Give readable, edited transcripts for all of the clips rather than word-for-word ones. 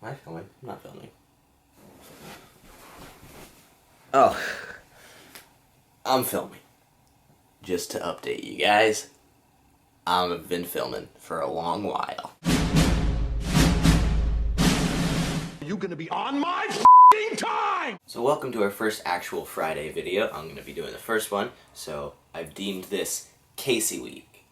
Am I filming? I'm not filming. Oh. I'm filming. Just to update you guys, I've been filming for a long while. You gonna be on my f***ing time! So welcome to our first actual Friday video. I'm gonna be doing the first one, so I've deemed this Casey Week.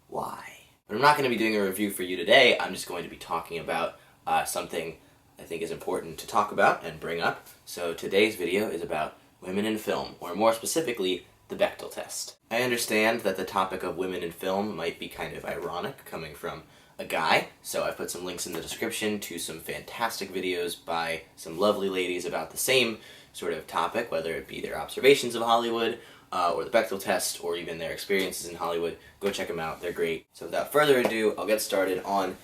Why? But I'm not going to be doing a review for you today. I'm just going to be talking about something I think is important to talk about and bring up. So today's video is about women in film, or more specifically, the Bechdel test. I understand that the topic of women in film might be kind of ironic coming from a guy, so I've put some links in the description to some fantastic videos by some lovely ladies about the same sort of topic, whether it be their observations of Hollywood, or the Bechdel test, or even their experiences in Hollywood. Go check them out, they're great. So without further ado, I'll get started on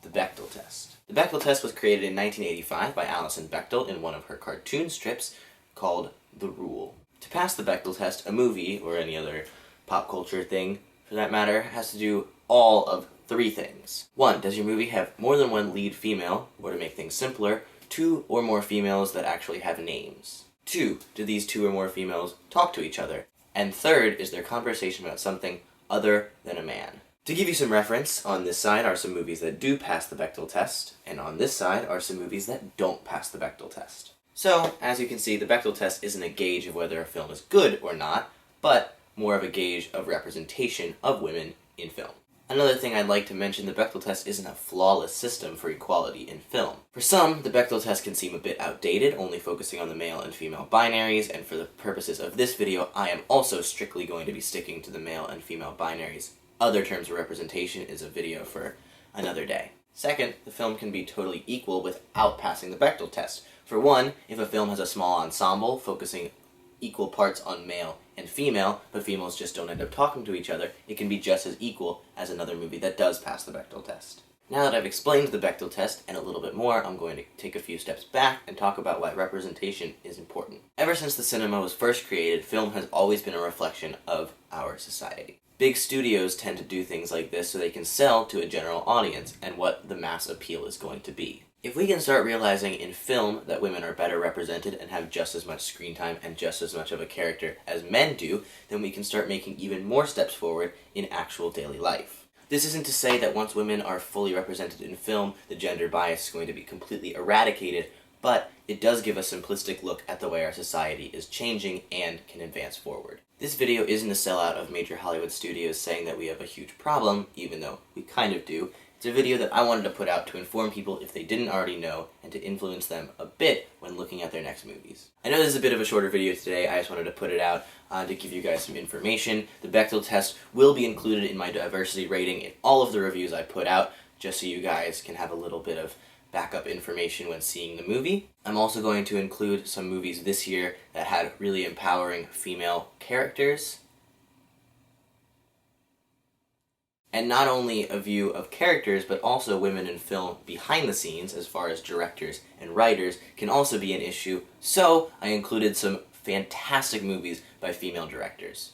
the Bechdel test. The Bechdel test was created in 1985 by Alison Bechdel in one of her cartoon strips called The Rule. To pass the Bechdel test, a movie, or any other pop culture thing for that matter, has to do all of three things. 1. Does your movie have more than one lead female, or to make things simpler, 2 or more females that actually have names? 2. Do these 2 or more females talk to each other? And 3rd, is there conversation about something other than a man? To give you some reference, on this side are some movies that do pass the Bechdel test, and on this side are some movies that don't pass the Bechdel test. So, as you can see, the Bechdel test isn't a gauge of whether a film is good or not, but more of a gauge of representation of women in film. Another thing I'd like to mention, the Bechdel test isn't a flawless system for equality in film. For some, the Bechdel test can seem a bit outdated, only focusing on the male and female binaries, and for the purposes of this video, I am also strictly going to be sticking to the male and female binaries. Other terms of representation is a video for another day. Second, the film can be totally equal without passing the Bechdel test. For one, if a film has a small ensemble focusing equal parts on male and female, but females just don't end up talking to each other, it can be just as equal as another movie that does pass the Bechdel test. Now that I've explained the Bechdel test and a little bit more, I'm going to take a few steps back and talk about why representation is important. Ever since the cinema was first created, film has always been a reflection of our society. Big studios tend to do things like this so they can sell to a general audience and what the mass appeal is going to be. If we can start realizing in film that women are better represented and have just as much screen time and just as much of a character as men do, then we can start making even more steps forward in actual daily life. This isn't to say that once women are fully represented in film, the gender bias is going to be completely eradicated, but it does give a simplistic look at the way our society is changing and can advance forward. This video isn't a sellout of major Hollywood studios saying that we have a huge problem, even though we kind of do. It's a video that I wanted to put out to inform people if they didn't already know, and to influence them a bit when looking at their next movies. I know this is a bit of a shorter video today, I just wanted to put it out to give you guys some information. The Bechdel test will be included in my diversity rating in all of the reviews I put out, just so you guys can have a little bit of backup information when seeing the movie. I'm also going to include some movies this year that had really empowering female characters. And not only a view of characters, but also women in film behind the scenes, as far as directors and writers, can also be an issue, so I included some fantastic movies by female directors.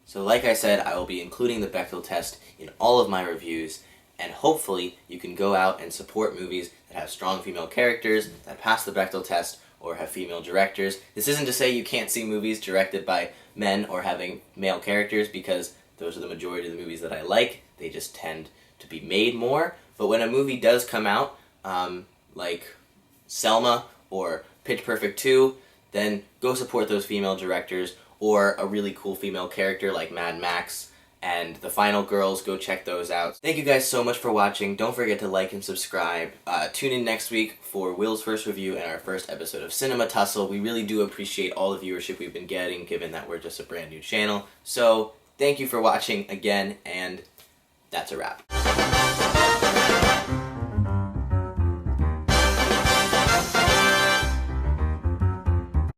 So like I said, I will be including the Bechdel test in all of my reviews, and hopefully you can go out and support movies that have strong female characters, that pass the Bechdel test, or have female directors. This isn't to say you can't see movies directed by men or having male characters, because those are the majority of the movies that I like. They just tend to be made more. But when a movie does come out, like Selma or Pitch Perfect 2, then go support those female directors, or a really cool female character like Mad Max and The Final Girls. Go check those out. Thank you guys so much for watching. Don't forget to like and subscribe. Tune in next week for Will's first review and our first episode of Cinema Tussle. We really do appreciate all the viewership we've been getting, given that we're just a brand new channel. So, thank you for watching again, and that's a wrap.